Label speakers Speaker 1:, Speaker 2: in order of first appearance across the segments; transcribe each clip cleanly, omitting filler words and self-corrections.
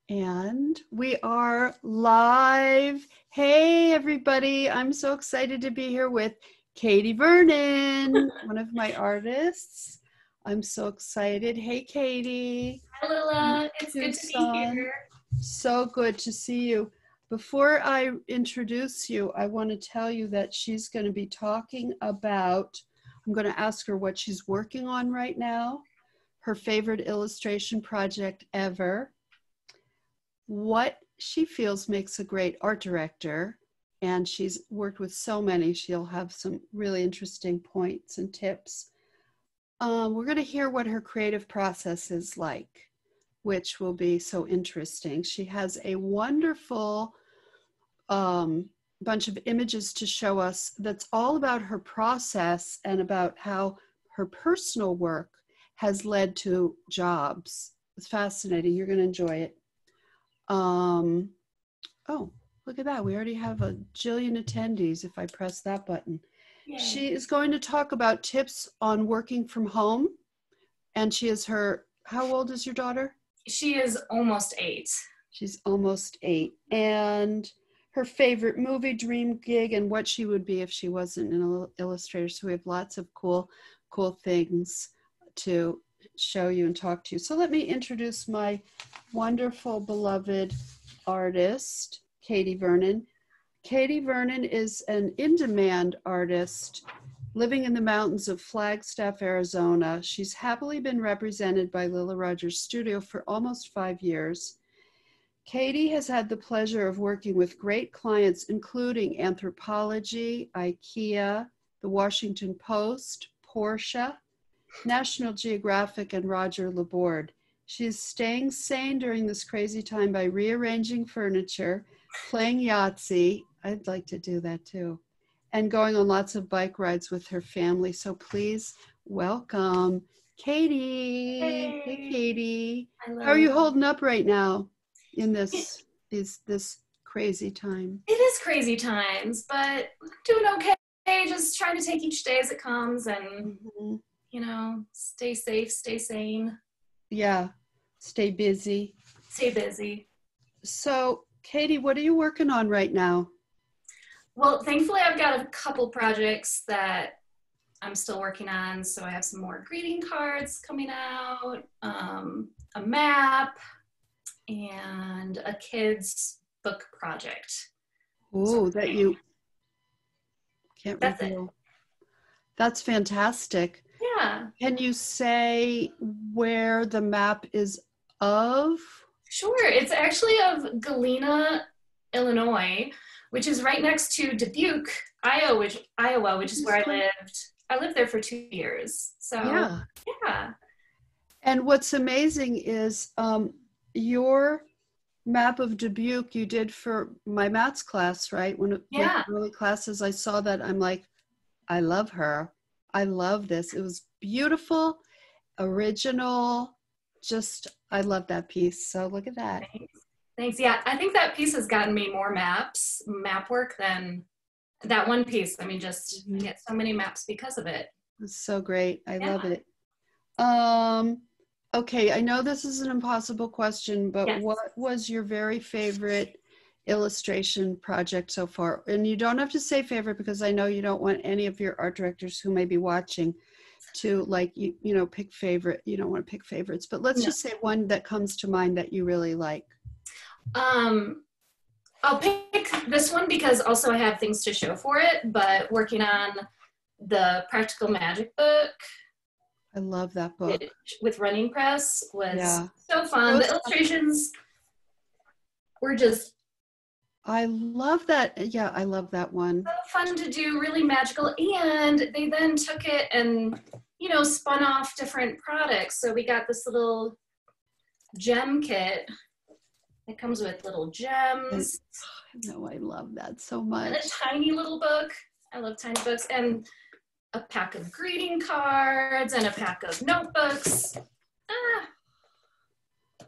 Speaker 1: And we are live. Hey, everybody. I'm so excited to be here with Katie Vernon, one of my artists. I'm so excited. Hey, Katie.
Speaker 2: Hi, Lilla. It's good to be here.
Speaker 1: So good to see you. Before I introduce you, I want to tell you that she's going to be talking about, I'm going to ask her what she's working on right now, her favorite illustration project ever, what she feels makes a great art director, and she's worked with so many. She'll have some really interesting points and tips. We're going to hear what her creative process is like, which will be so interesting. She has a wonderful bunch of images to show us that's all about her process and about how her personal work has led to jobs. It's fascinating. You're going to enjoy it. Oh, look at that. We already have a jillion attendees if I press that button. Yay. She is going to talk about tips on working from home. And she is how old is your daughter?
Speaker 2: She is almost 8.
Speaker 1: She's almost 8. And her favorite movie, dream gig, and what she would be if she wasn't an illustrator. So we have lots of cool things to show you and talk to you. So let me introduce my wonderful, beloved artist, Katie Vernon. Katie Vernon is an in-demand artist living in the mountains of Flagstaff, Arizona. She's happily been represented by Lilla Rogers Studio for almost 5 years. Katie has had the pleasure of working with great clients, including Anthropology, IKEA, the Washington Post, Porsche, National Geographic, and Roger Laborde. She is staying sane during this crazy time by rearranging furniture, playing Yahtzee. I'd like to do that too. And going on lots of bike rides with her family. So please welcome Katie. Hey Katie. How are you holding up right now in this crazy time?
Speaker 2: It is crazy times, but doing okay. Just trying to take each day as it comes and stay safe, stay sane.
Speaker 1: Yeah, stay busy.
Speaker 2: Stay busy.
Speaker 1: So, Katie, what are you working on right now?
Speaker 2: Well, thankfully, I've got a couple projects that I'm still working on. So I have some more greeting cards coming out, a map, and a kid's book project.
Speaker 1: Oh, that you can't reveal. That's fantastic.
Speaker 2: Yeah.
Speaker 1: Can you say where the map is of?
Speaker 2: Sure. It's actually of Galena, Illinois, which is right next to Dubuque, Iowa, which is where I lived. I lived there for 2 years. So yeah.
Speaker 1: And what's amazing is your map of Dubuque you did for my maths class, right? One of the early classes, I saw that. I'm like, I love her. I love this. It was beautiful, original. I love that piece. So look at that.
Speaker 2: Thanks. Yeah, I think that piece has gotten me more map work than that one piece. I mean, just get so many maps because of it.
Speaker 1: It's so great. I love it. Okay, I know this is an impossible question, but what was your very favorite illustration project so far? And you don't have to say favorite because I know you don't want any of your art directors who may be watching to pick favorite. You don't want to pick favorites, but let's just say one that comes to mind that you really like.
Speaker 2: I'll pick this one because also I have things to show for it, but working on the Practical Magic book.
Speaker 1: I love that book.
Speaker 2: With Running Press was so fun. The illustrations were just...
Speaker 1: I love that. Yeah, I love that one.
Speaker 2: So fun to do, really magical. And they then took it and, spun off different products. So we got this little gem kit. It comes with little gems.
Speaker 1: No, I love that so much.
Speaker 2: And a tiny little book. I love tiny books. And a pack of greeting cards and a pack of notebooks.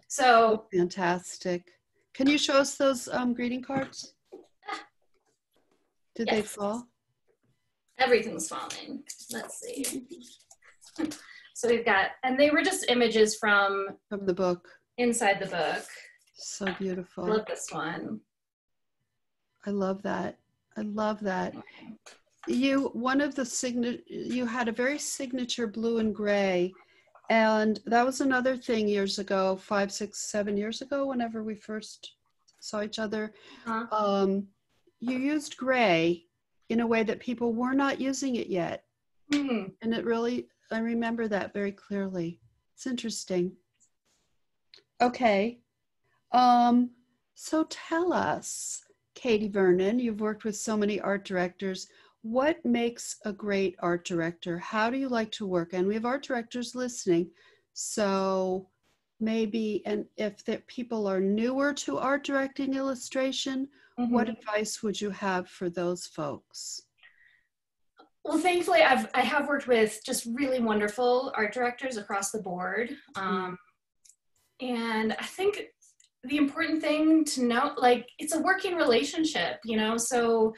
Speaker 2: So
Speaker 1: fantastic. Can you show us those greeting cards? Did they fall?
Speaker 2: Everything's falling. Let's see. So we've got, and they were just images from
Speaker 1: the book.
Speaker 2: Inside the book.
Speaker 1: So
Speaker 2: I
Speaker 1: beautiful.
Speaker 2: love this one.
Speaker 1: I love that. I love that. You had a very signature blue and gray, and that was another thing years ago, 5, 6, 7 years ago, whenever we first saw each other.
Speaker 2: Huh?
Speaker 1: You used gray in a way that people were not using it yet.
Speaker 2: Hmm.
Speaker 1: And it really, I remember that very clearly. It's interesting. Okay. Um, so tell us, Katie Vernon, you've worked with so many art directors. What makes a great art director? How do you like to work? And we have art directors listening. So maybe, and if the people are newer to art directing illustration, what
Speaker 2: Mm-hmm.
Speaker 1: advice would you have for those folks?
Speaker 2: Well, thankfully, I have worked with just really wonderful art directors across the board.
Speaker 1: Mm.
Speaker 2: And I think the important thing to note, like, it's a working relationship, you know, so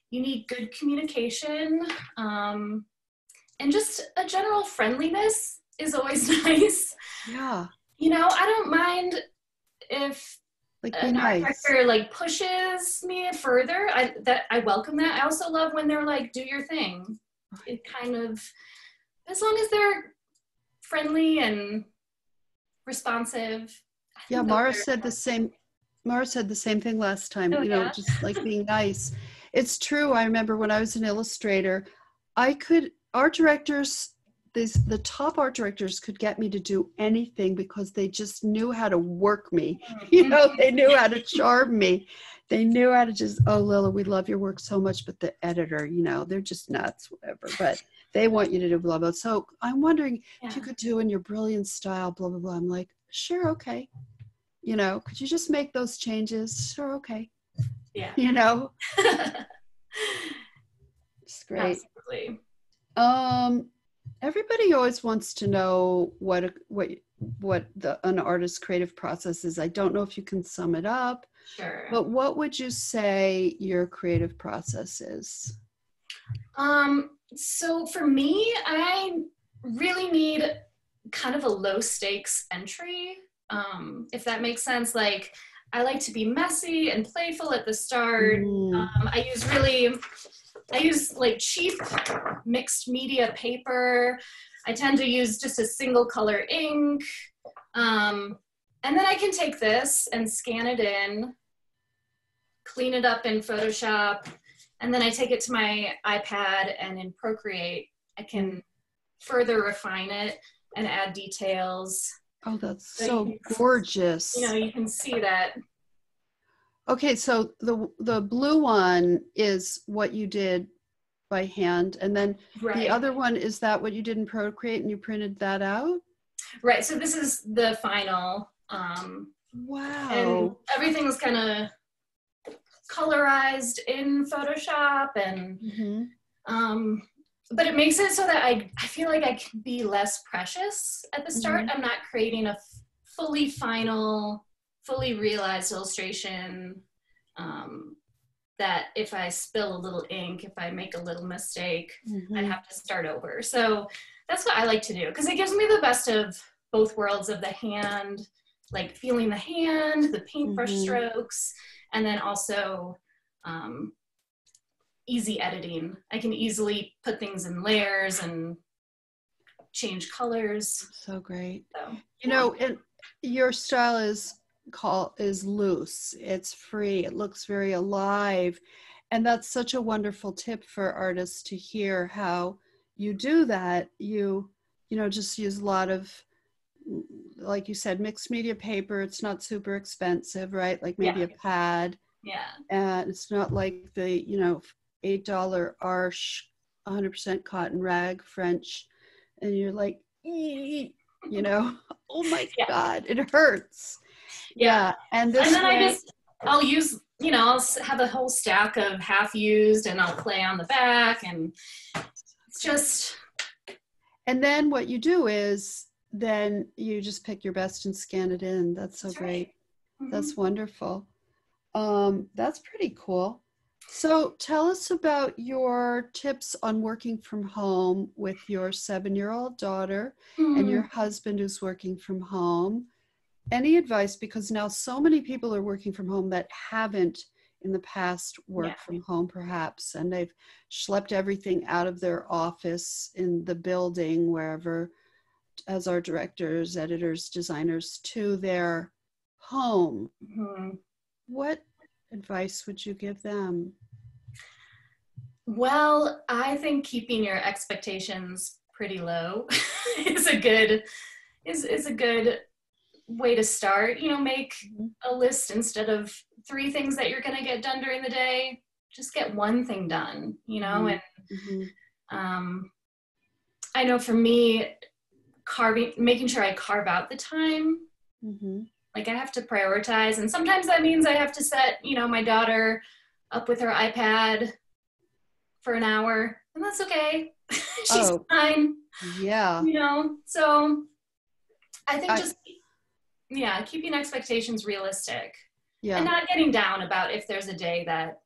Speaker 2: you need good communication, and just a general friendliness is always nice.
Speaker 1: Yeah,
Speaker 2: You know, I don't mind if
Speaker 1: like be
Speaker 2: an art
Speaker 1: nice.
Speaker 2: director like pushes me further. I welcome that. I also love when they're like, do your thing.
Speaker 1: Right.
Speaker 2: It kind of, as long as they're friendly and responsive, I
Speaker 1: Yeah,
Speaker 2: think those
Speaker 1: Mara
Speaker 2: are.
Speaker 1: said the same. Mara said the same thing last time,
Speaker 2: Oh yeah.
Speaker 1: just like being nice. It's true. I remember when I was an illustrator, art directors, the top art directors could get me to do anything because they just knew how to work me. They knew how to charm me. They knew how to just, oh, Lilla, we love your work so much, but the editor, they're just nuts, whatever. But they want you to do blah, blah. So I'm wondering if you
Speaker 2: Yeah.
Speaker 1: could do in your brilliant style, blah, blah, blah. I'm like, sure, okay. Could you just make those changes? Sure, okay.
Speaker 2: Yeah.
Speaker 1: You know, it's great.
Speaker 2: Absolutely.
Speaker 1: Um, Everybody always wants to know what an artist's creative process is. I don't know if you can sum it up,
Speaker 2: Sure.
Speaker 1: but what would you say your creative process is?
Speaker 2: So for me, I really need kind of a low stakes entry, if that makes sense. Like, I like to be messy and playful at the start.
Speaker 1: Mm,
Speaker 2: I use like cheap mixed media paper. I tend to use just a single color ink. And then I can take this and scan it in, clean it up in Photoshop, and then I take it to my iPad, and in Procreate, I can further refine it and add details.
Speaker 1: oh, that's
Speaker 2: So
Speaker 1: so gorgeous.
Speaker 2: you can see that.
Speaker 1: Okay, so the blue one is what you did by hand, and then the
Speaker 2: Right.
Speaker 1: other one, is that what you did in Procreate and you printed that out?
Speaker 2: Right. So this is the final. And
Speaker 1: Wow.
Speaker 2: everything's kind of colorized in Photoshop, and
Speaker 1: Mm-hmm.
Speaker 2: but it makes it so that I feel like I can be less precious at the start.
Speaker 1: Mm-hmm.
Speaker 2: I'm not creating a fully final, fully realized illustration, that if I spill a little ink, if I make a little mistake, I'd
Speaker 1: Mm-hmm.
Speaker 2: have to start over. So that's what I like to do, because it gives me the best of both worlds of the hand, like feeling the hand, the paintbrush
Speaker 1: Mm-hmm.
Speaker 2: strokes, and then also easy editing. I can easily put things in layers and change colors.
Speaker 1: So great.
Speaker 2: So
Speaker 1: And your style is loose. It's free. It looks very alive. And that's such a wonderful tip for artists to hear how you do that. Just use a lot of, like you said, mixed media paper. It's not super expensive, right? Like
Speaker 2: yeah,
Speaker 1: maybe a pad.
Speaker 2: yeah,
Speaker 1: And it's not like the, $8 Arche 100% cotton rag French. And you're like, "Ee," oh my
Speaker 2: yeah,
Speaker 1: God, it hurts.
Speaker 2: yeah.
Speaker 1: Yeah. And
Speaker 2: And
Speaker 1: this
Speaker 2: then
Speaker 1: way,
Speaker 2: I'll use, I'll have a whole stack of half used, and I'll play on the back, and it's just,
Speaker 1: and then what you do is then you just pick your best and scan it in. That's so
Speaker 2: that's right.
Speaker 1: great.
Speaker 2: Mm-hmm.
Speaker 1: That's wonderful. That's pretty cool. So tell us about your tips on working from home with your 7-year-old daughter and
Speaker 2: Mm-hmm.
Speaker 1: your husband who's working from home. any advice, because now so many people are working from home that haven't in the past
Speaker 2: Yeah.
Speaker 1: worked from home perhaps, and they've schlepped everything out of their office in the building, wherever, as our directors, editors, designers, to their home.
Speaker 2: Mhm.
Speaker 1: What advice would you give them?
Speaker 2: Well, I think keeping your expectations pretty low is a good is a good way to start. You know, make a list instead of 3 things that you're going to get done during the day. Just get one thing done, you know.
Speaker 1: Mm-hmm.
Speaker 2: And I know for me, making sure I carve out the time.
Speaker 1: Mm-hmm.
Speaker 2: Like I have to prioritize, and sometimes that means I have to set, you know, my daughter up with her iPad for an hour, and that's okay. She's fine.
Speaker 1: Yeah.
Speaker 2: You know, so I think just keeping expectations realistic, and not getting down about if there's a day that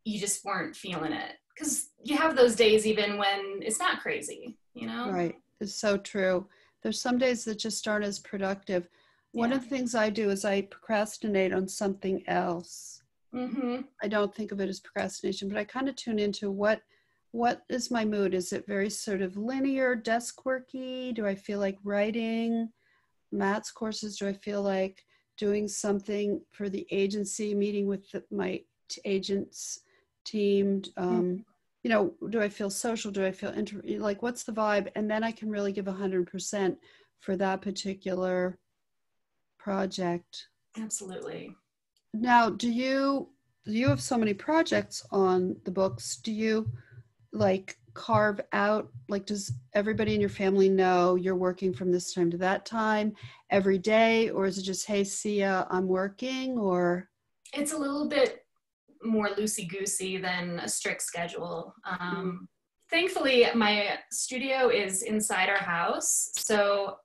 Speaker 2: you just weren't feeling it, because you have those days even when it's not crazy, you know.
Speaker 1: Right. It's so true. There's some days that just aren't as productive. One of the things I do is I procrastinate on something else.
Speaker 2: Mm-hmm.
Speaker 1: I don't think of it as procrastination, but I kind of tune into what is my mood? Is it very sort of linear, desk worky? Do I feel like writing Matt's courses? Do I feel like doing something for the agency, meeting with my agents team? You know, do I feel social? Do I feel like what's the vibe? And then I can really give 100% for that particular project.
Speaker 2: Absolutely.
Speaker 1: Now, do you have so many projects on the books? Do you like carve out, like, does everybody in your family know you're working from this time to that time every day, or is it just, hey, see ya, I'm working? Or
Speaker 2: it's a little bit more loosey-goosey than a strict schedule. Thankfully, my studio is inside our house, so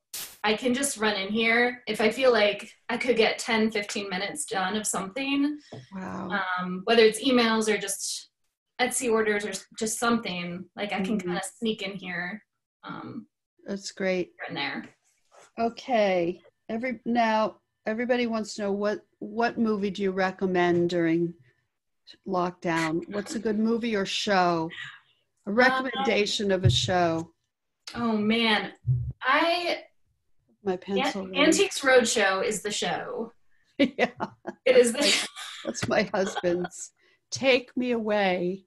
Speaker 2: I can just run in here if I feel like I could get 10-15 minutes done of something.
Speaker 1: Wow.
Speaker 2: Whether it's emails or just Etsy orders or just something, like I can kind of sneak in here.
Speaker 1: That's great.
Speaker 2: Here and there.
Speaker 1: Okay. Now everybody wants to know what movie do you recommend during lockdown? What's a good movie or show? A recommendation of a show.
Speaker 2: Oh man,
Speaker 1: My pencil.
Speaker 2: Antiques Roadshow is the show.
Speaker 1: Yeah,
Speaker 2: it is
Speaker 1: that's my husband's. Take me away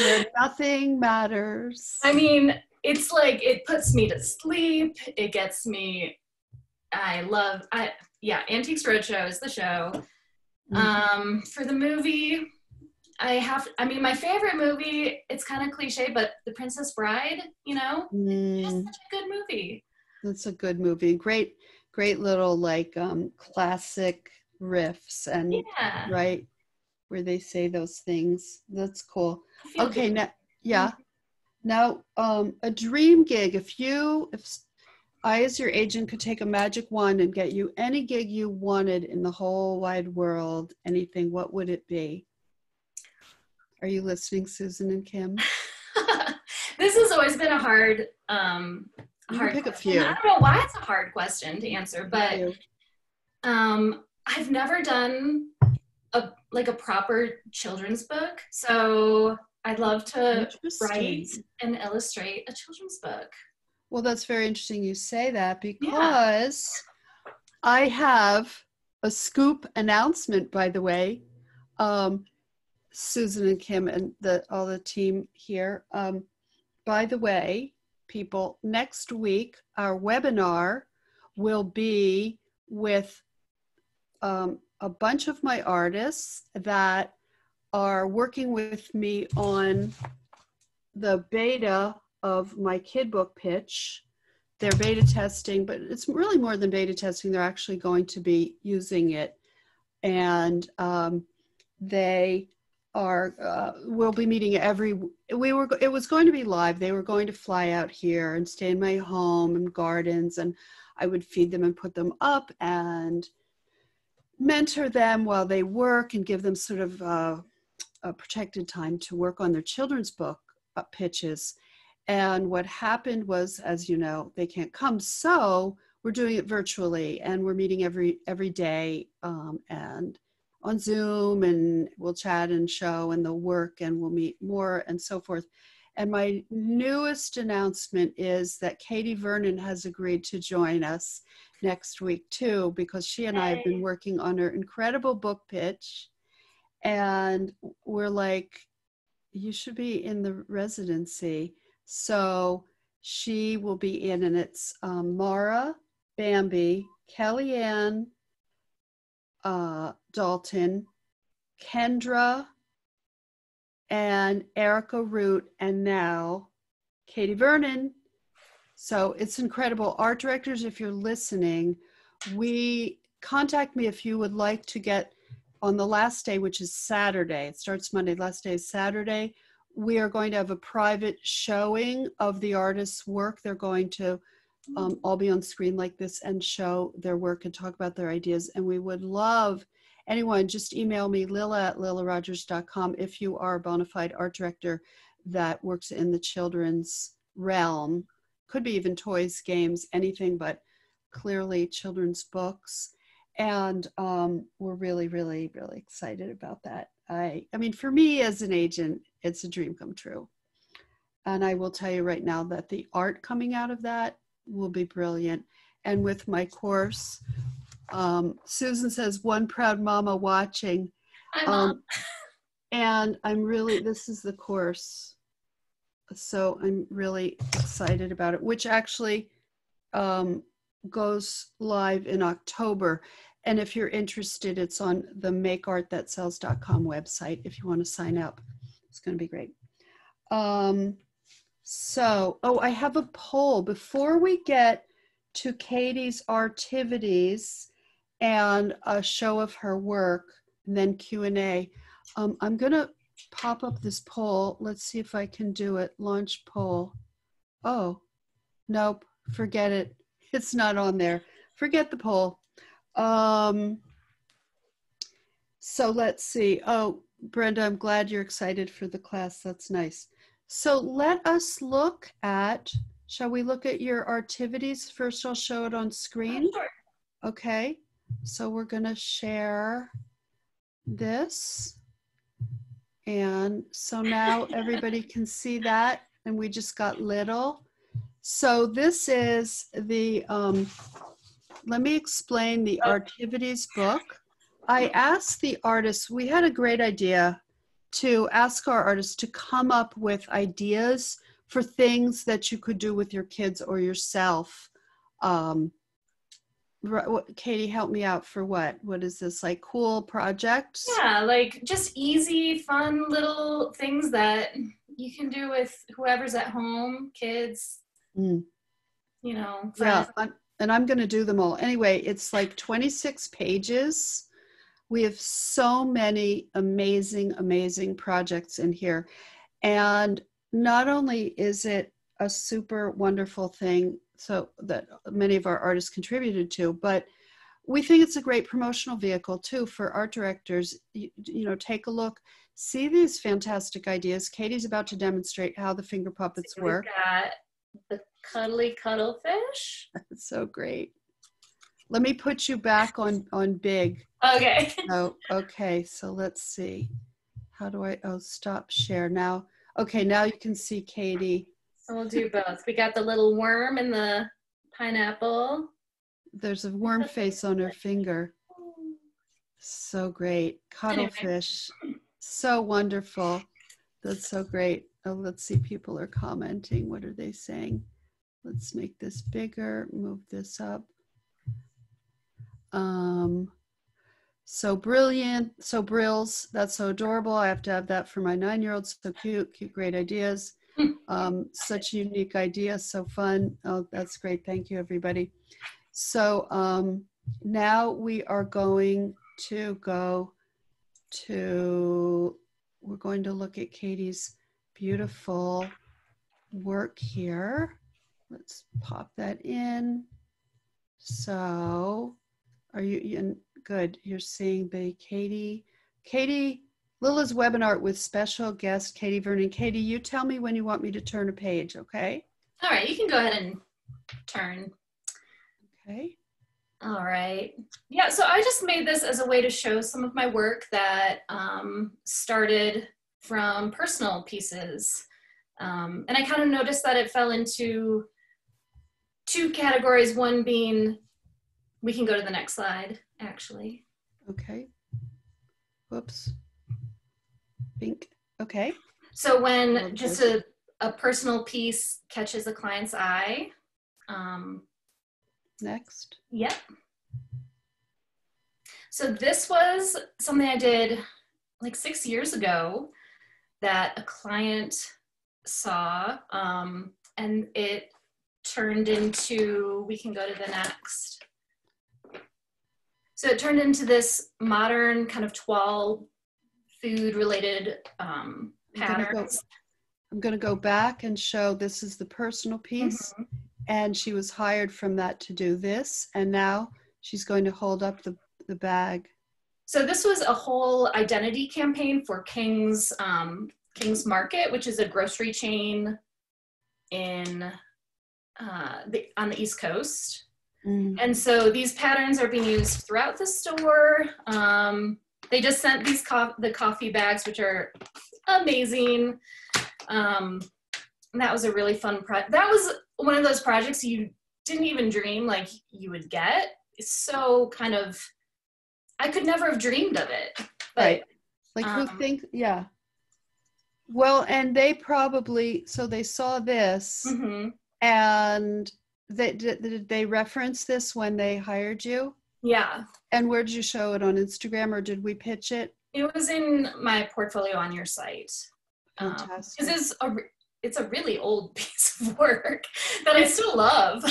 Speaker 1: where nothing matters.
Speaker 2: I mean, it's like it puts me to sleep. It gets me. Antiques Roadshow is the show. For the movie, my favorite movie, it's kind of cliche, but The Princess Bride, you know, it's just such a good movie.
Speaker 1: That's a good movie. Great little like classic riffs and right where they say those things. That's cool. Okay, now a dream gig. If I as your agent could take a magic wand and get you any gig you wanted in the whole wide world, anything, what would it be? Are you listening, Susan and Kim?
Speaker 2: This has always been a hard
Speaker 1: pick a few.
Speaker 2: I don't know why it's a hard question to answer, but I've never done a proper children's book, so I'd love to write and illustrate a children's book.
Speaker 1: Well, that's very interesting you say that, because I have a scoop announcement, by the way. Susan and Kim and all the team here. By the way, people, next week, our webinar will be with a bunch of my artists that are working with me on the beta of my kid book pitch. They're beta testing, but it's really more than beta testing. They're actually going to be using it. And they are, we'll be meeting it was going to be live. They were going to fly out here and stay in my home and gardens, and I would feed them and put them up and mentor them while they work and give them sort of a protected time to work on their children's book pitches. And what happened was, as you know, they can't come. So we're doing it virtually, and we're meeting every day, and on Zoom, and we'll chat and show, and they'll work, and we'll meet more and so forth. And my newest announcement is that Katie Vernon has agreed to join us next week too, because she and I have been working on her incredible book pitch. And we're like, you should be in the residency. So she will be in, and it's Mara, Bambi, Kellyanne Dalton, Kendra, and Erica Root, and now Katie Vernon. So it's incredible. Art directors, if you're listening, contact me if you would like to get on the last day, which is Saturday. It starts Monday, last day is Saturday. We are going to have a private showing of the artist's work. They're going to all be on screen like this and show their work and talk about their ideas. And we would love anyone, just email me, lilla@lillarogers.com, if you are a bona fide art director that works in the children's realm. Could be even toys, games, anything, but clearly children's books. And we're really, really, really excited about that. I mean, for me as an agent, it's a dream come true. And I will tell you right now that the art coming out of that will be brilliant. And with my course, Susan says, one proud mama watching. And I'm really, this is the course. So I'm really excited about it, which actually goes live in October. And if you're interested, it's on the makeartthatsells.com website if you want to sign up. It's going to be great. I have a poll. Before we get to Katie's artivities and a show of her work, and then Q&A, I'm going to pop up this poll. Let's see if I can do it. Launch poll. Oh, nope. Forget it. It's not on there. Forget the poll. So let's see. Oh, Brenda, I'm glad you're excited for the class. That's nice. So let us look at, shall we look at your artivities? First, I'll show it on screen.
Speaker 2: Sure.
Speaker 1: Okay. So we're going to share this. And so now everybody can see that. And we just got little. So this is the, let me explain the Artivities book. I asked the artists, we had a great idea to ask our artists to come up with ideas for things that you could do with your kids or yourself. Katie, help me out for what? What is this, like cool projects?
Speaker 2: Yeah, like just easy, fun little things that you can do with whoever's at home, kids, you know, friends.
Speaker 1: Yeah, and I'm going to do them all. Anyway, it's like 26 pages. We have so many amazing, amazing projects in here. And not only is it a super wonderful thing, so that many of our artists contributed to, but we think it's a great promotional vehicle too for art directors. You know, take a look, see these fantastic ideas. Katie's about to demonstrate how the finger puppets work.
Speaker 2: We've got the cuddly cuddlefish.
Speaker 1: That's so great. Let me put you back on big.
Speaker 2: Okay.
Speaker 1: Oh, okay. So let's see. How do I, stop share now. Okay, now you can see Katie.
Speaker 2: So we'll do both. We got the little worm and the pineapple. There's
Speaker 1: a worm face on her finger. So great. Cuddlefish. Anyway. So wonderful. That's so great. Oh, let's see. People are commenting. What are they saying? Let's make this bigger. Move this up. So brilliant. So brills. That's so adorable. I have to have that for my 9-year-old. So cute. Cute. Great ideas. Such a unique idea. So fun. Oh, that's great. Thank you, everybody. So now we are going to go to, we're going to look at Katie's beautiful work here. Let's pop that in. So are you in? Good. You're seeing the Katie Lilla's webinar with special guest Katie Vernon. Katie, you tell me when you want me to turn a page, okay?
Speaker 2: All right, you can go ahead and turn.
Speaker 1: Okay.
Speaker 2: All right. Yeah, so I just made this as a way to show some of my work that started from personal pieces. And I kind of noticed that it fell into two categories, one being, we can go to the next slide, actually.
Speaker 1: Okay. Whoops. Pink. Okay.
Speaker 2: So when just a personal piece catches a client's eye.
Speaker 1: Next.
Speaker 2: Yep. So this was something I did like 6 years ago that a client saw, and it turned into, we can go to the next. So it turned into this modern kind of toile food related patterns.
Speaker 1: I'm going to go back and show this is the personal piece. Mm-hmm. And she was hired from that to do this. And now she's going to hold up the bag.
Speaker 2: So this was a whole identity campaign for King's Market, which is a grocery chain in on the East Coast. Mm. And so these patterns are being used throughout the store. They just sent these the coffee bags, which are amazing. That was a really fun project. That was one of those projects you didn't even dream like you would get. It's so kind of, I could never have dreamed of it. But,
Speaker 1: right. Like who think, yeah. Well, and they probably, so they saw this mm-hmm. and did they reference this when they hired you?
Speaker 2: Yeah.
Speaker 1: And where did you show it, on Instagram, or did we pitch it?
Speaker 2: It was in my portfolio on your site.
Speaker 1: Fantastic.
Speaker 2: Because it's a really old piece of work that I still love.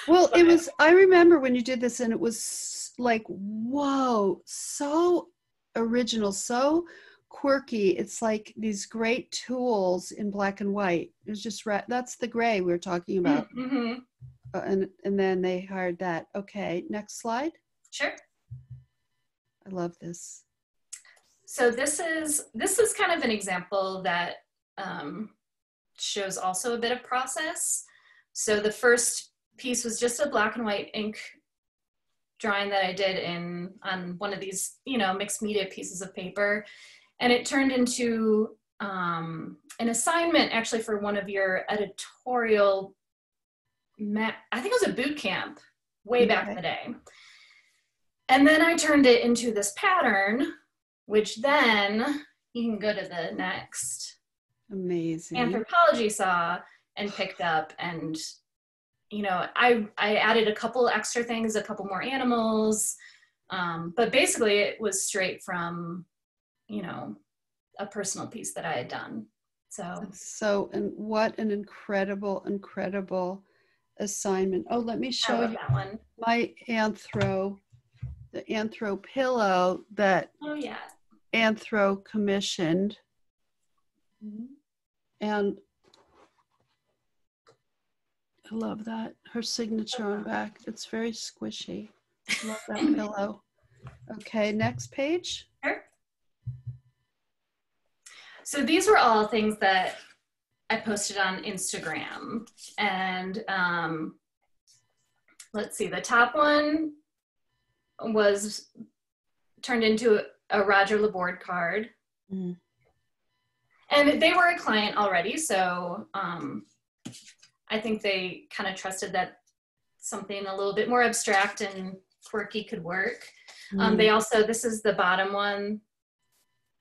Speaker 1: Well, it was, I remember when you did this and it was like, whoa, so original, so quirky. It's like these great tools in black and white. It was just, that's the gray we were talking about. Mm-hmm. And then they hired that. Okay, next slide.
Speaker 2: Sure.
Speaker 1: I love this.
Speaker 2: So this is kind of an example that shows also a bit of process. So the first piece was just a black and white ink drawing that I did on one of these, mixed media pieces of paper. And it turned into an assignment actually for one of your editorial, I think it was a boot camp way back in the day. And then I turned it into this pattern, which then you can go to the next.
Speaker 1: Amazing.
Speaker 2: Anthropology saw and picked up, and I added a couple extra things, a couple more animals, but basically it was straight from a personal piece that I had done. So
Speaker 1: and what an incredible assignment. Oh, let me show you
Speaker 2: that one.
Speaker 1: My the Anthro pillow that Anthro commissioned. Mm-hmm. And I love that. Her signature on back. It's very squishy. I love that pillow. Okay, next page.
Speaker 2: Sure. So these were all things that I posted on Instagram. And let's see, the top one was turned into a Roger Laborde card. Mm. And they were a client already, so I think they kind of trusted that something a little bit more abstract and quirky could work. Mm. They also, this is the bottom one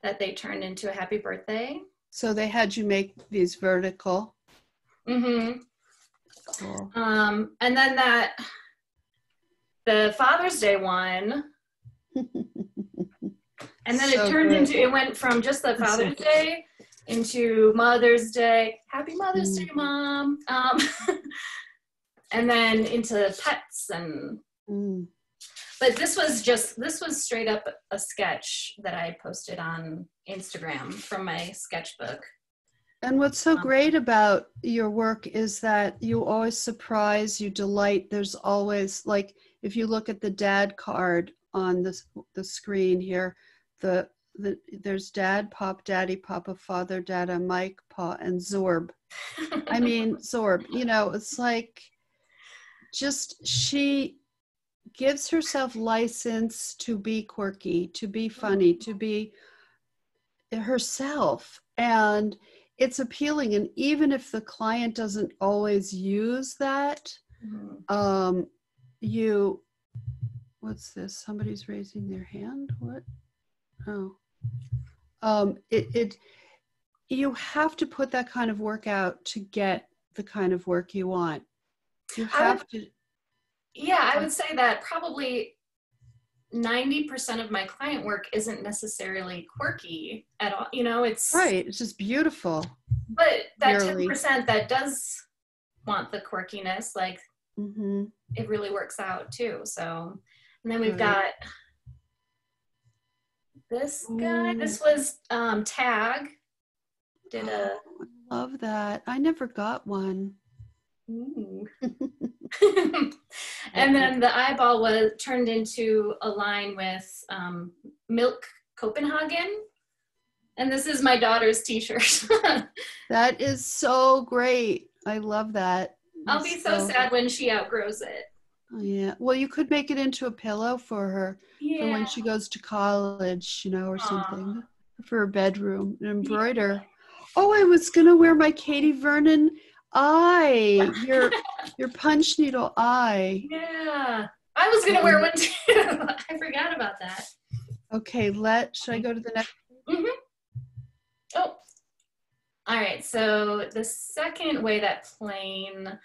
Speaker 2: that they turned into a happy birthday.
Speaker 1: So they had you make these vertical.
Speaker 2: Mm-hmm.
Speaker 1: Cool.
Speaker 2: And then the Father's Day one, and then
Speaker 1: so
Speaker 2: it turned into, it went from just the Father's Day into Mother's Day. Happy Mother's Day, Mom. And then into pets and, but this was straight up a sketch that I posted on Instagram from my sketchbook.
Speaker 1: And what's so great about your work is that you always surprise, you delight. There's always, like, if you look at the dad card on the screen here, there's Dad, Pop, Daddy, Papa, Father, Dada, Mike, Pa, and Zorb. I mean, Zorb, it's like, just she gives herself license to be quirky, to be funny, to be herself. And it's appealing. And even if the client doesn't always use that, you, what's this? Somebody's raising their hand. What? Oh, you have to put that kind of work out to get the kind of work you want. You have to.
Speaker 2: Yeah, I would say that probably 90% of my client work isn't necessarily quirky at all. You know, it's
Speaker 1: right. It's just beautiful.
Speaker 2: But that 10% that does want the quirkiness, like it really works out too. So, and then we've got this guy. This was Tag. Did a.
Speaker 1: I love that. I never got one.
Speaker 2: And then the eyeball was turned into a line with Milk Copenhagen. And this is my daughter's t-shirt.
Speaker 1: That is so great. I love that.
Speaker 2: I'll be so sad when she outgrows it.
Speaker 1: Oh, yeah. Well, you could make it into a pillow for her for when she goes to college, you know, or something for her bedroom and embroider. Yeah. Oh, I was going to wear my Katie Vernon eye, your punch needle eye.
Speaker 2: Yeah. I was going to wear one too. I forgot about that.
Speaker 1: Okay, should I go to the next?
Speaker 2: Oh, all right. So the second way that plain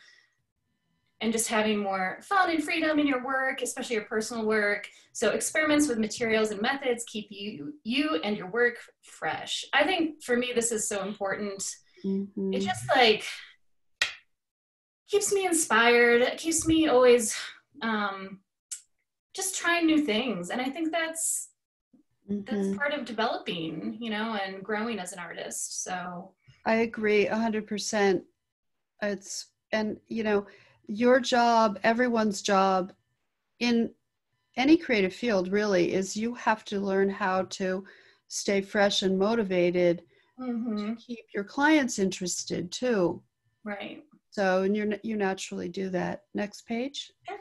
Speaker 2: and just having more fun and freedom in your work, especially your personal work. So experiments with materials and methods keep you and your work fresh. I think for me, this is so important. It just like keeps me inspired. It keeps me always just trying new things. And I think that's part of developing, you know, and growing as an artist. So
Speaker 1: I agree 100%. And you know, your job, everyone's job in any creative field really is you have to learn how to stay fresh and motivated to keep your clients interested too.
Speaker 2: Right.
Speaker 1: So, and you naturally do that. Next page.
Speaker 2: Sure.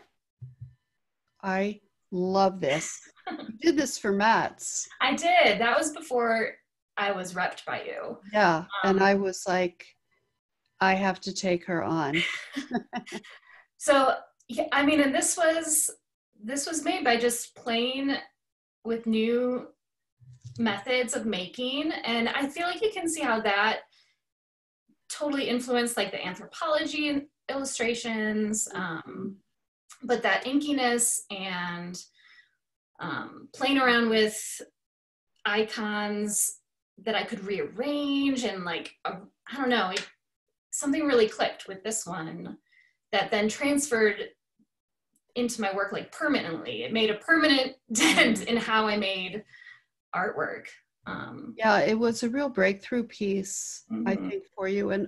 Speaker 1: I love this. You did this for Matt's.
Speaker 2: I did. That was before I was repped by you.
Speaker 1: Yeah. And I was like, I have to take her on.
Speaker 2: So, yeah, I mean, and this was made by just playing with new methods of making. And I feel like you can see how that totally influenced like the anthropology illustrations, but that inkiness and playing around with icons that I could rearrange and like, I don't know, something really clicked with this one that then transferred into my work like permanently. It made a permanent dent in how I made artwork.
Speaker 1: Yeah, it was a real breakthrough piece, I think, for you. And,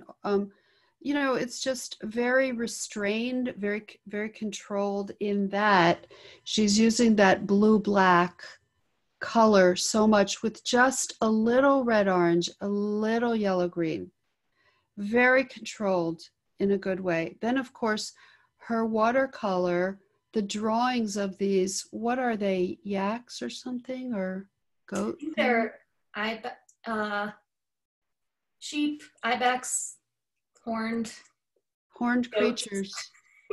Speaker 1: you know, it's just very restrained, very, very controlled in that she's using that blue-black color so much with just a little red-orange, a little yellow-green. Very controlled in a good way. Then, of course, her watercolor, the drawings of these, what are they, yaks or something, or goat?
Speaker 2: They're sheep, ibex, horned goats.
Speaker 1: Creatures.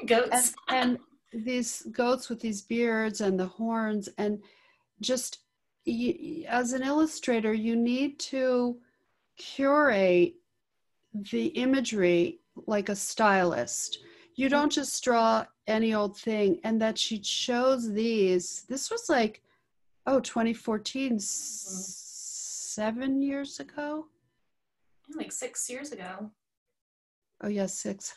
Speaker 2: Goats.
Speaker 1: And these goats with these beards and the horns, and just as an illustrator, you need to curate the imagery like a stylist. You don't just draw any old thing. And that she chose these. This was like, 2014, 7 years ago?
Speaker 2: Like 6 years ago.
Speaker 1: Oh, yes, 6.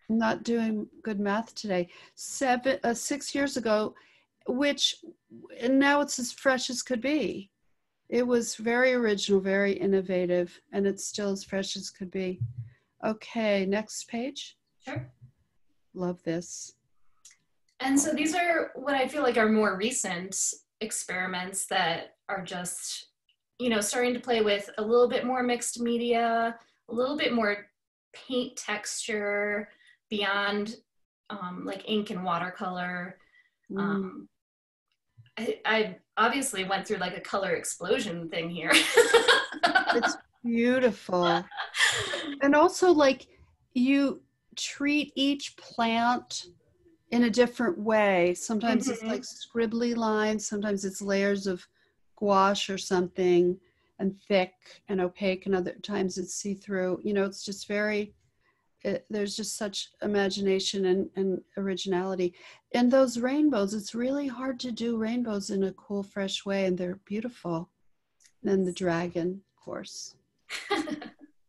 Speaker 1: Not doing good math today. 6 years ago, and now it's as fresh as could be. It was very original, very innovative, and it's still as fresh as could be. Okay, next page.
Speaker 2: Sure.
Speaker 1: Love this.
Speaker 2: And so these are what I feel like are more recent experiments that are just, you know, starting to play with a little bit more mixed media, a little bit more paint texture beyond like ink and watercolor.
Speaker 1: Mm,
Speaker 2: Um, I obviously went through like a color explosion thing here.
Speaker 1: it's beautiful. And also, like, you treat each plant in a different way. Sometimes it's like
Speaker 2: Mhm.
Speaker 1: scribbly lines, sometimes it's layers of gouache or something, and thick and opaque, and other times it's see-through. You know, it's just very, there's just such imagination and originality. And those rainbows, it's really hard to do rainbows in a cool, fresh way, and they're beautiful. And then the dragon, of course.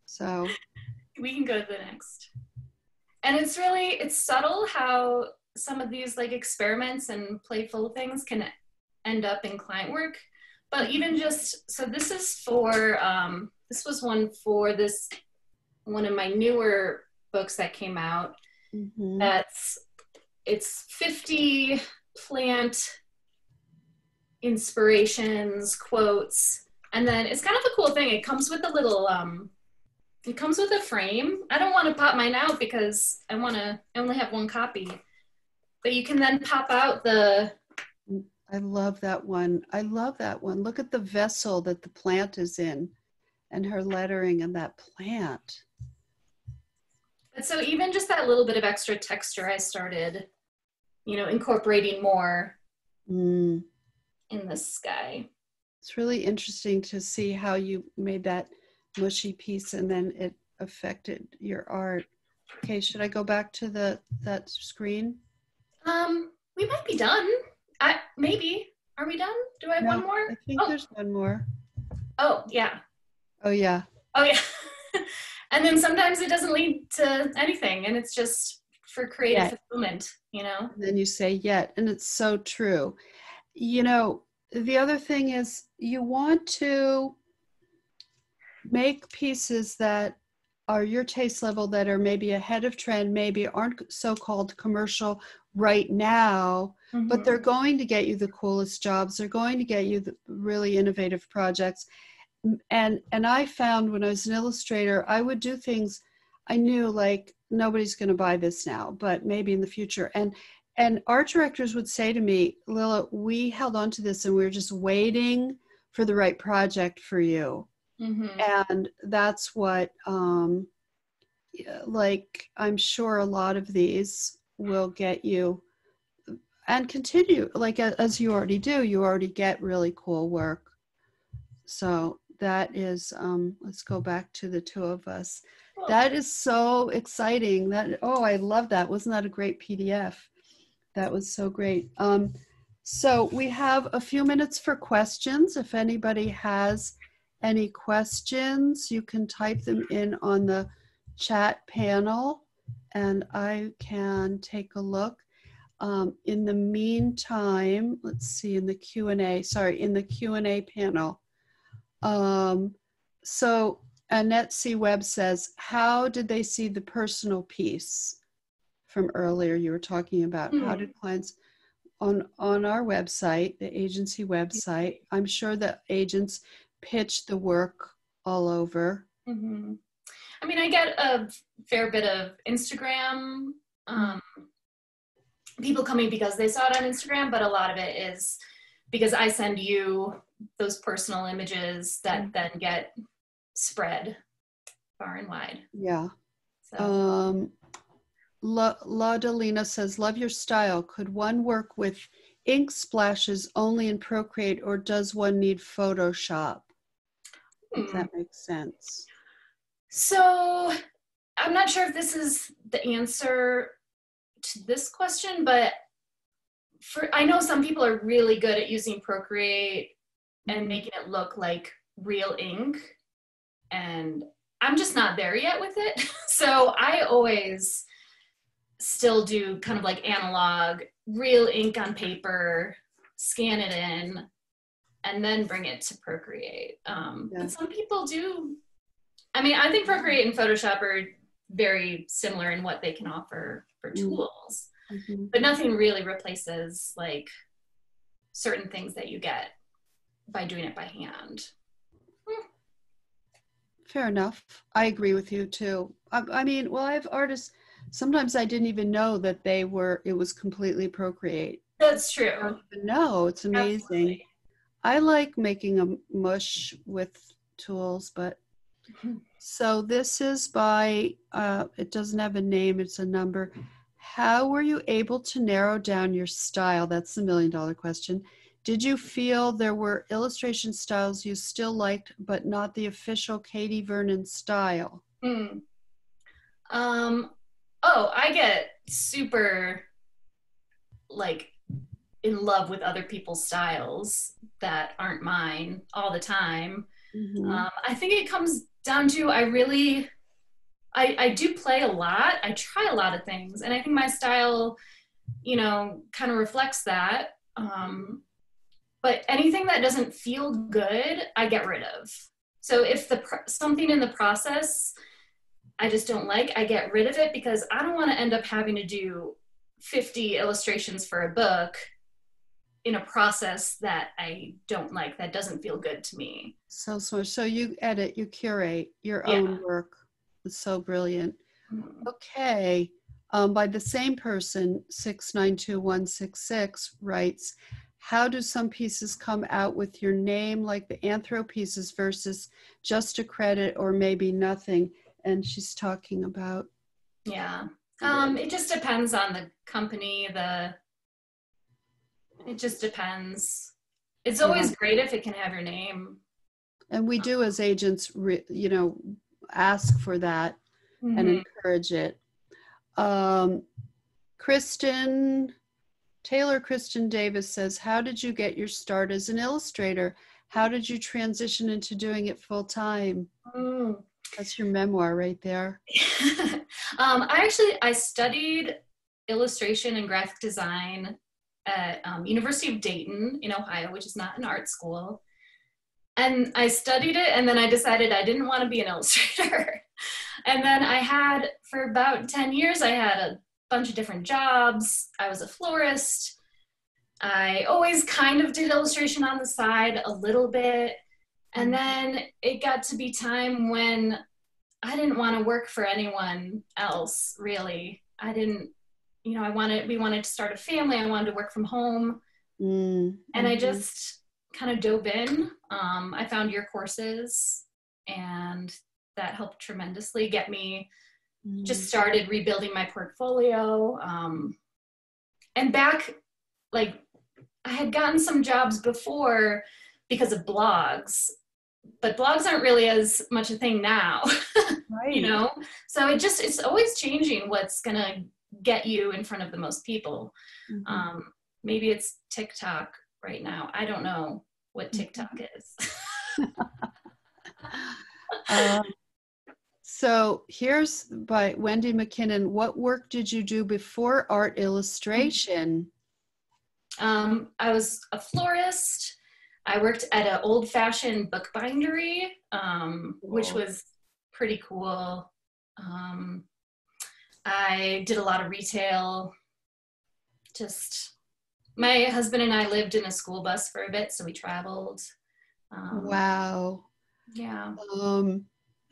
Speaker 1: So,
Speaker 2: We can go to the next. And it's really, it's subtle how some of these like experiments and playful things can end up in client work. But even just, so this is for, this was one for this, one of my newer books that came out.
Speaker 1: mhm.
Speaker 2: That's, it's 50 plant inspirations, quotes, and then it's kind of a cool thing. It comes with a little, it comes with a frame. I don't want to pop mine out because I only have one copy. But you can then pop out the,
Speaker 1: I love that one. I love that one. Look at the vessel that the plant is in and her lettering and that plant.
Speaker 2: and so even just that little bit of extra texture, I started, incorporating more
Speaker 1: Mm.
Speaker 2: in the sky.
Speaker 1: It's really interesting to see how you made that mushy piece and then it affected your art. Okay, should I go back to that screen?
Speaker 2: We might be done. Maybe. Are we done? Do I have one
Speaker 1: No,
Speaker 2: more?
Speaker 1: I think
Speaker 2: Oh,
Speaker 1: there's one more.
Speaker 2: oh yeah.
Speaker 1: Oh yeah.
Speaker 2: Oh yeah. And then sometimes it doesn't lead to anything and it's just for creative
Speaker 1: Yet.
Speaker 2: fulfillment,
Speaker 1: And then you say yet, and it's so true. You know, the other thing is you want to make pieces that are your taste level, that are maybe ahead of trend, maybe aren't so-called commercial right now, but
Speaker 2: Mm-hmm.
Speaker 1: they're going to get you the coolest jobs. They're going to get you the really innovative projects. And I found when I was an illustrator, I would do things I knew like nobody's going to buy this now, but maybe in the future. And art directors would say to me, Lilla, we held on to this and we were just waiting for the right project for you.
Speaker 2: Mm-hmm.
Speaker 1: And that's what, like, I'm sure a lot of these will get you and continue, like, as you already do, you already get really cool work. So that is, let's go back to the two of us.
Speaker 2: Cool.
Speaker 1: That is so exciting. That, oh, I love that. Wasn't that a great PDF? That was so great. So we have a few minutes for questions. If anybody has any questions, you can type them in on the chat panel and I can take a look. In the meantime, let's see, in the Q&A panel. So Annette C. Webb says, how did they see the personal piece from earlier you were talking about? How
Speaker 2: Mm-hmm.
Speaker 1: did clients on our website, the agency website, I'm sure that agents pitch the work all over.
Speaker 2: Mm-hmm. I mean, I get a fair bit of Instagram people coming because they saw it on Instagram, but a lot of it is because I send you those personal images that then get spread far and wide.
Speaker 1: Yeah.
Speaker 2: So.
Speaker 1: La Delina says, love your style. Could one work with ink splashes only in Procreate, or does one need Photoshop? If that makes sense.
Speaker 2: So I'm not sure if this is the answer to this question, but I know some people are really good at using Procreate and making it look like real ink, and I'm just not there yet with it. So I always still do kind of like analog, real ink on paper, scan it in, and then bring it to Procreate. But some people do. I mean, I think Procreate and Photoshop are very similar in what they can offer for tools, but nothing really replaces like certain things that you get by doing it by hand.
Speaker 1: Fair enough. I agree with you too. I mean, well, I have artists sometimes I didn't even know that it was completely Procreate.
Speaker 2: That's
Speaker 1: I
Speaker 2: true.
Speaker 1: don't even know. It's amazing.
Speaker 2: Absolutely.
Speaker 1: I like making a mush with tools, but so this is by, it doesn't have a name, it's a number. How were you able to narrow down your style? That's the $1,000,000 question. Did you feel there were illustration styles you still liked, but not the official Katie Vernon style?
Speaker 2: Hmm. Oh, I get super like in love with other people's styles that aren't mine all the time.
Speaker 1: Mm-hmm.
Speaker 2: I think it comes down to I do play a lot. I try a lot of things, and I think my style, kind of reflects that. But anything that doesn't feel good, I get rid of. So if something in the process I just don't like, I get rid of it because I don't want to end up having to do 50 illustrations for a book in a process that I don't like, that doesn't feel good to me.
Speaker 1: So smart. So you edit, you curate your
Speaker 2: Yeah.
Speaker 1: own work. It's so brilliant.
Speaker 2: Mhm.
Speaker 1: Okay. By the same person, 692166 writes, how do some pieces come out with your name, like the anthro pieces, versus just a credit or maybe nothing? And she's talking about.
Speaker 2: Yeah. It just depends on the company. It just depends. It's always great if it can have your name.
Speaker 1: And we do as agents, ask for that and encourage it. Taylor Kristen Davis says, how did you get your start as an illustrator? How did you transition into doing it full time?
Speaker 2: Mm.
Speaker 1: That's your memoir right there.
Speaker 2: I studied illustration and graphic design at University of Dayton in Ohio, which is not an art school. And I studied it, and then I decided I didn't want to be an illustrator. And then for about 10 years, I had a bunch of different jobs. I was a florist. I always kind of did illustration on the side a little bit. And then it got to be time when I didn't want to work for anyone else, really. I didn't, we wanted to start a family. I wanted to work from home. And I just kind of dove in. I found your courses, and that helped tremendously get me just started rebuilding my portfolio. And back, like, I had gotten some jobs before because of blogs, but blogs aren't really as much a thing now.
Speaker 1: Right.
Speaker 2: So it's always changing what's gonna get you in front of the most people. Maybe it's TikTok right now. I don't know what TikTok is.
Speaker 1: So here's by Wendy McKinnon. What work did you do before art illustration?
Speaker 2: I was a florist. I worked at an old-fashioned bookbindery, which was pretty cool. I did a lot of retail. My husband and I lived in a school bus for a bit, so we traveled.
Speaker 1: Wow.
Speaker 2: Yeah.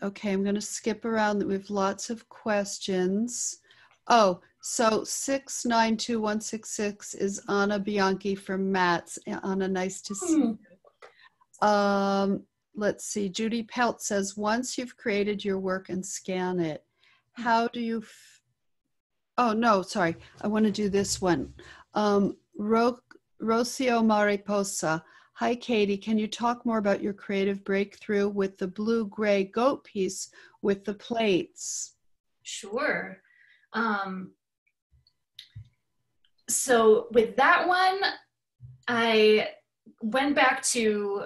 Speaker 1: Okay, I'm going to skip around. We have lots of questions. Oh, so 692166 is Anna Bianchi from Matt's. Anna, nice to see you. Let's see. Judy Pelt says, once you've created your work and scan it, how do you... Oh, no, sorry. I want to do this one. Rocio Mariposa. Hi, Katie. Can you talk more about your creative breakthrough with the blue-gray goat piece with the plates?
Speaker 2: Sure. So with that one, I went back to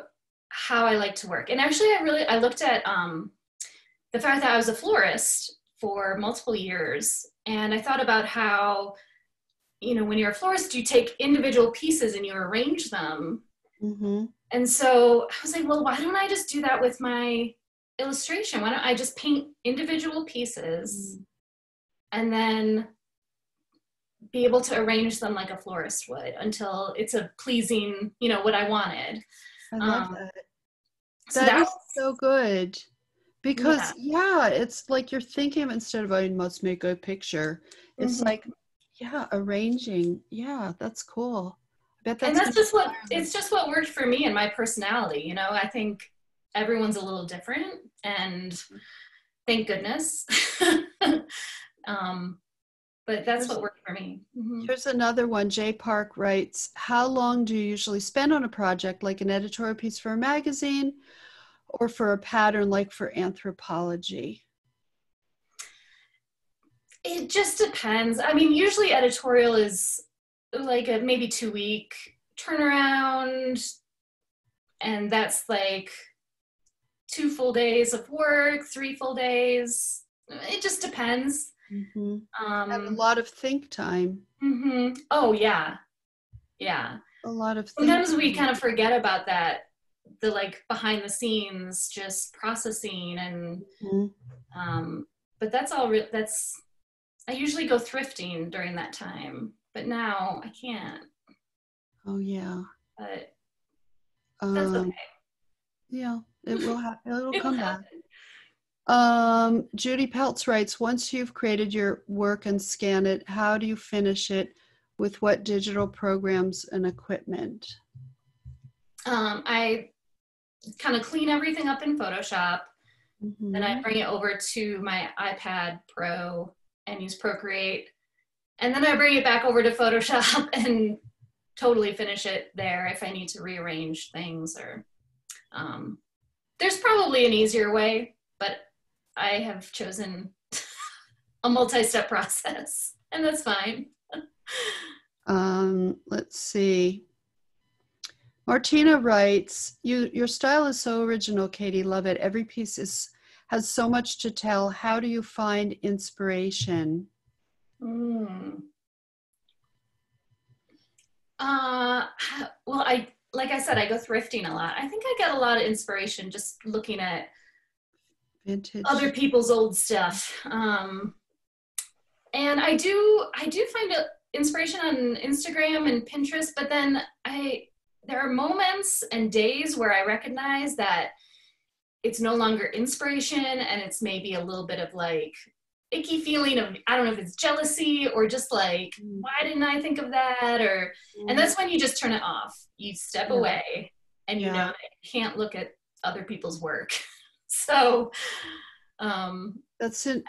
Speaker 2: how I like to work. And actually, I looked at the fact that I was a florist for multiple years. And I thought about how, when you're a florist, you take individual pieces and you arrange them. And so I was like, well, why don't I just do that with my illustration? Why don't I just paint individual pieces and then be able to arrange them like a florist would until it's a pleasing, what I wanted.
Speaker 1: I love that. So that is so good. Because
Speaker 2: Yeah.
Speaker 1: yeah, it's like you're thinking of instead of I must make a picture. It's
Speaker 2: Mhm.
Speaker 1: like, yeah, arranging. Yeah, that's cool. I bet
Speaker 2: And
Speaker 1: that's
Speaker 2: that's
Speaker 1: gonna
Speaker 2: just what,
Speaker 1: inspire them.
Speaker 2: it's just what worked for me and my personality. You know, I think everyone's a little different, and thank goodness. um, but that's
Speaker 1: Here's
Speaker 2: what worked for me. Hmm.
Speaker 1: here's another one. Jay Park writes, how long do you usually spend on a project, like an editorial piece for a magazine or for a pattern like for anthropology?
Speaker 2: It just depends. I mean, usually editorial is like a maybe 2 week turnaround, and that's like 2 full days of work, 3 full days. It just depends.
Speaker 1: Mm-hmm. And a
Speaker 2: Um,
Speaker 1: lot of think time.
Speaker 2: Oh yeah, yeah.
Speaker 1: A lot of think
Speaker 2: Sometimes we
Speaker 1: time.
Speaker 2: kind of forget about that, the like behind the scenes, just processing and.
Speaker 1: Mhm.
Speaker 2: Um, but that's all. That's, I usually go thrifting during that time, but now I can't.
Speaker 1: Oh yeah.
Speaker 2: But that's okay.
Speaker 1: Um, yeah, it'll
Speaker 2: It will
Speaker 1: come back.
Speaker 2: happen.
Speaker 1: Judy Peltz writes, once you've created your work and scan it, how do you finish it? With what digital programs and equipment?
Speaker 2: I kind of clean everything up in Photoshop. Then I
Speaker 1: Mm-hmm.
Speaker 2: bring it over to my iPad Pro and use Procreate. And then I bring it back over to Photoshop and totally finish it there if I need to rearrange things, or um, there's probably an easier way, but I have chosen a multi-step process, and that's fine.
Speaker 1: Let's see. Martina writes, your style is so original, Katie. Love it. Every piece has so much to tell. How do you find inspiration?
Speaker 2: Mm. Uh, well, I like I said, I go thrifting a lot. I think I get a lot of inspiration just looking at other
Speaker 1: Vintage.
Speaker 2: people's old stuff. And I do find inspiration on Instagram and Pinterest, but then I there are moments and days where I recognize that it's no longer inspiration, and it's maybe a little bit of like icky feeling of, I don't know if it's jealousy or just like, why didn't I think of that? Or, and
Speaker 1: Mm-hmm.
Speaker 2: that's when you just turn it off. You step
Speaker 1: Yeah.
Speaker 2: away and you know
Speaker 1: Yeah.
Speaker 2: that you can't look at other people's work. So,
Speaker 1: That's it.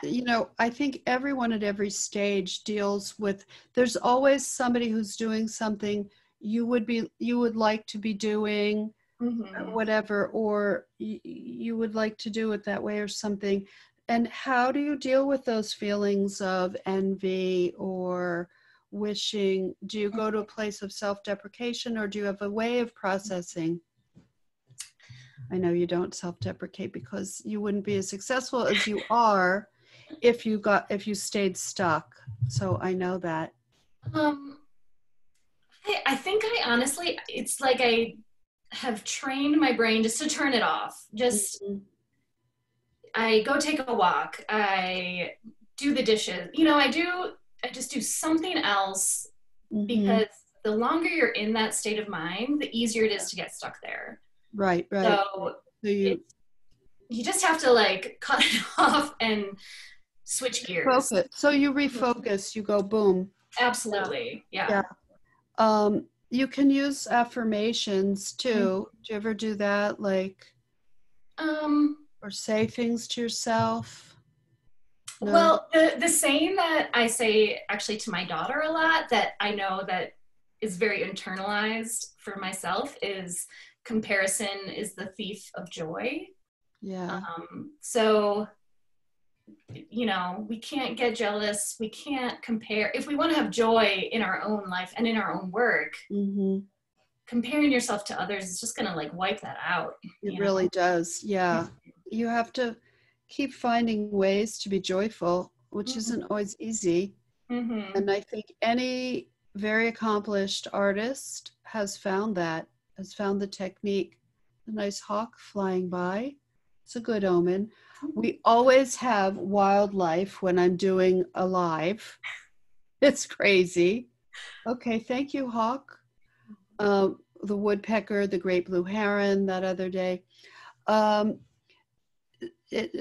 Speaker 1: I think everyone at every stage deals with, there's always somebody who's doing something you would like to be doing,
Speaker 2: mhm.
Speaker 1: whatever, or you would like to do it that way or something. And how do you deal with those feelings of envy or wishing? Do you go to a place of self-deprecation, or do you have a way of processing? I know you don't self-deprecate because you wouldn't be as successful as you are if you stayed stuck. So I know that.
Speaker 2: um, I think I honestly, it's like I have trained my brain just to turn it off. Just,
Speaker 1: Mhm.
Speaker 2: I go take a walk. I do the dishes. You know, I just do something else,
Speaker 1: Mhm.
Speaker 2: because the longer you're in that state of mind, the easier it is to get stuck there.
Speaker 1: Right, right.
Speaker 2: So
Speaker 1: So
Speaker 2: it, you just have to like cut it off and switch gears.
Speaker 1: focus. So you refocus, you go boom.
Speaker 2: Absolutely.
Speaker 1: Yeah.
Speaker 2: Yeah.
Speaker 1: You can use affirmations
Speaker 2: Mm.
Speaker 1: too. Do you ever do that? Like,
Speaker 2: Um,
Speaker 1: or say things to yourself? No?
Speaker 2: well, the saying that I say actually to my daughter a lot, that I know that is very internalized for myself, is comparison is the thief of joy.
Speaker 1: Yeah.
Speaker 2: So, you know, we can't get jealous. We can't compare. If we want to have joy in our own life and in our own work,
Speaker 1: Mm-hmm.
Speaker 2: comparing yourself to others is just going to like wipe that out,
Speaker 1: It
Speaker 2: you
Speaker 1: really
Speaker 2: know?
Speaker 1: does. Yeah. You have to keep finding ways to be joyful, which isn't always easy.
Speaker 2: Mm-hmm.
Speaker 1: And I think any very accomplished artist has found the technique. A nice hawk flying by. It's a good omen. We always have wildlife when I'm doing a live. It's crazy. Okay, thank you, hawk. The woodpecker, the great blue heron that other day. Um,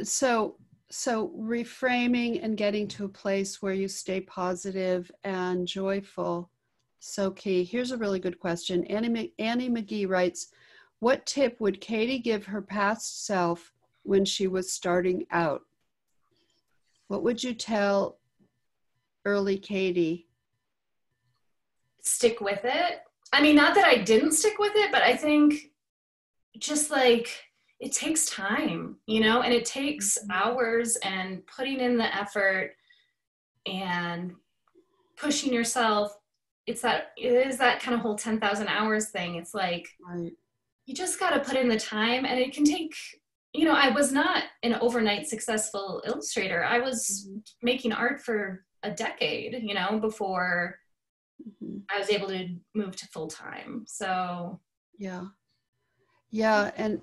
Speaker 1: So reframing and getting to a place where you stay positive and joyful, so key. Here's a really good question. Annie McGee writes, what tip would Katie give her past self when she was starting out? What would you tell early Katie?
Speaker 2: Stick with it. I mean, not that I didn't stick with it, but I think just like it takes time, you know, and it takes hours and putting in the effort and pushing yourself. It is that kind of whole 10,000 hours thing. It's like,
Speaker 1: Right.
Speaker 2: you just got to put in the time, and it can take, you know, I was not an overnight successful illustrator. I was making art for a decade, you know, before I was able to move to full time. So
Speaker 1: yeah, and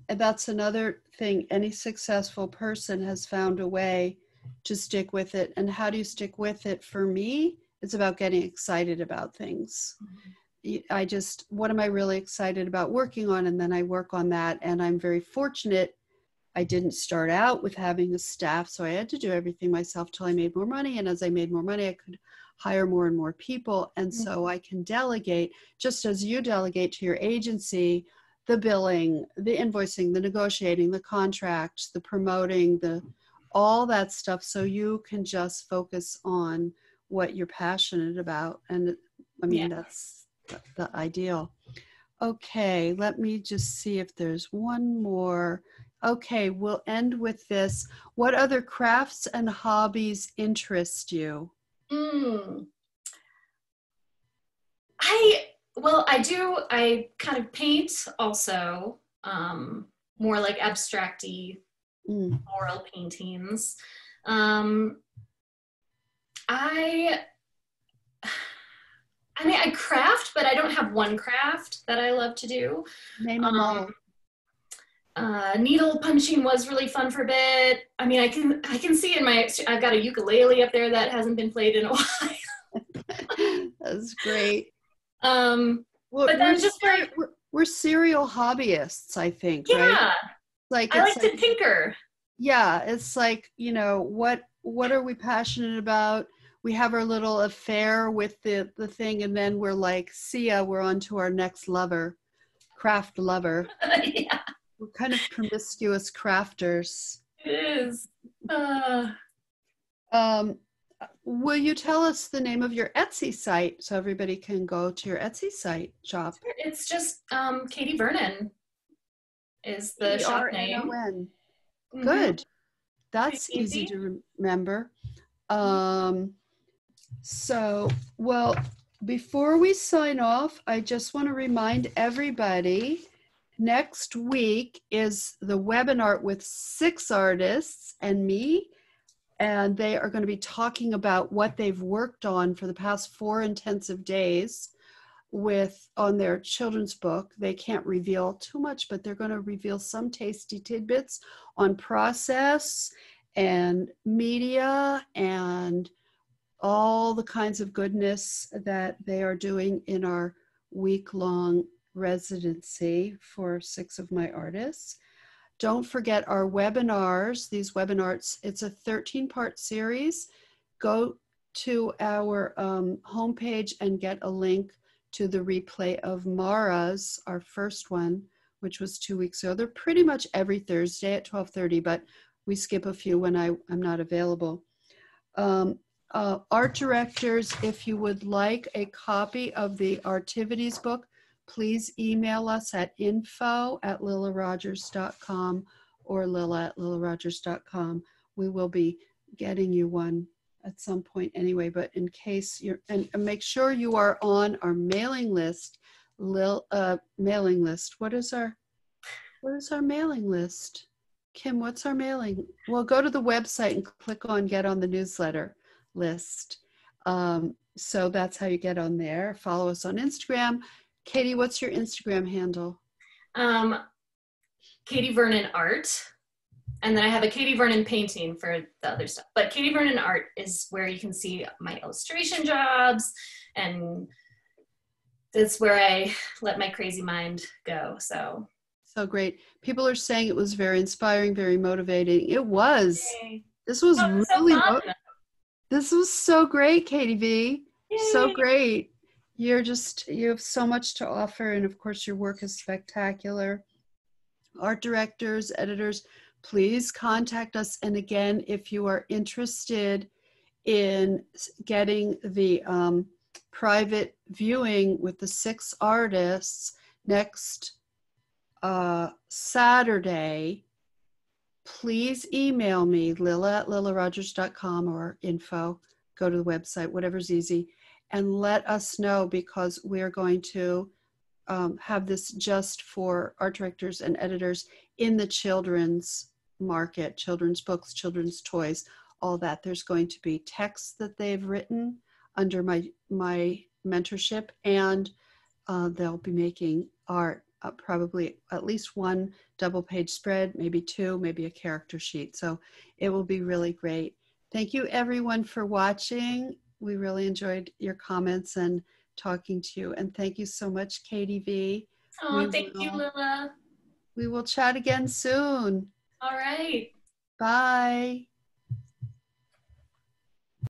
Speaker 1: that's another thing. Any successful person has found a way to stick with it. And how do you stick with it? For me, it's about getting excited about things. What am I really excited about working on? And then I work on that. And I'm very fortunate. I didn't start out with having a staff, so I had to do everything myself till I made more money. And as I made more money, I could hire more and more people. And so I can delegate, just as you delegate to your agency, the billing, the invoicing, the negotiating, the contract, the promoting, all that stuff. So you can just focus on what you're passionate about. And I mean, that's the ideal. Okay, let me just see if there's one more. Okay, we'll end with this. What other crafts and hobbies interest you?
Speaker 2: I kind of paint also, more like abstract-y oral paintings. I mean, I craft, but I don't have one craft that I love to do.
Speaker 1: Name them all.
Speaker 2: Needle punching was really fun for a bit. I mean, I can see I've got a ukulele up there that hasn't been played in a while.
Speaker 1: That's great.
Speaker 2: Well, but then
Speaker 1: we're serial hobbyists, I think,
Speaker 2: yeah,
Speaker 1: right?
Speaker 2: I like to tinker.
Speaker 1: Yeah, it's like, you know, what are we passionate about? We have our little affair with the thing, and then we're like, see ya, we're on to our next craft lover.
Speaker 2: Yeah.
Speaker 1: We're kind of promiscuous crafters.
Speaker 2: It is.
Speaker 1: Will you tell us the name of your Etsy site so everybody can go to your Etsy site shop?
Speaker 2: It's just Katie Vernon is the shop name.
Speaker 1: Good. That's easy to remember. So, well, before we sign off, I just want to remind everybody, next week is the webinar with 6 artists and me, and they are going to be talking about what they've worked on for the past 4 intensive days on their children's book. They can't reveal too much, but they're going to reveal some tasty tidbits on process and media and all the kinds of goodness that they are doing in our week-long residency for 6 of my artists. Don't forget our webinars, these webinars. It's a 13-part series. Go to our homepage and get a link to the replay of Mara's, our first one, which was 2 weeks ago. They're pretty much every Thursday at 12:30, but we skip a few when I'm not available. Art directors, if you would like a copy of the Artivities book, please email us at info@lillarogers.com or lilla@lillarogers.com. We will be getting you one at some point anyway, but in case and make sure you are on our mailing list. Mailing list. What is our mailing list? Kim, what's our mailing? Well, go to the website and click on get on the newsletter list. So that's how you get on there. Follow us on Instagram. Katie, what's your Instagram handle?
Speaker 2: Katie Vernon Art. And then I have a Katie Vernon painting for the other stuff. But Katie Vernon Art is where you can see my illustration jobs, and that's where I let my crazy mind go. So
Speaker 1: So great. People are saying it was very inspiring, very motivating. It was.
Speaker 2: Yay.
Speaker 1: This was
Speaker 2: Oh, it's so
Speaker 1: really,
Speaker 2: fun.
Speaker 1: this was so great, Katie V. So
Speaker 2: Yay.
Speaker 1: great. You have so much to offer. And of course, your work is spectacular. Art directors, editors, please contact us. And again, if you are interested in getting the private viewing with the 6 artists next Saturday, please email me, lilla@lillarogers.com, or info, go to the website, whatever's easy, and let us know, because we're going to have this just for art directors and editors in the children's market, children's books, children's toys, all that. There's going to be texts that they've written under my mentorship, and they'll be making art, probably at least 1 double-page spread, maybe 2, maybe a character sheet. So it will be really great. Thank you, everyone, for watching. We really enjoyed your comments and talking to you. And thank you so much, Katie V.
Speaker 2: Oh, thank you, Lilla.
Speaker 1: We will chat again soon.
Speaker 2: All right.
Speaker 1: Bye.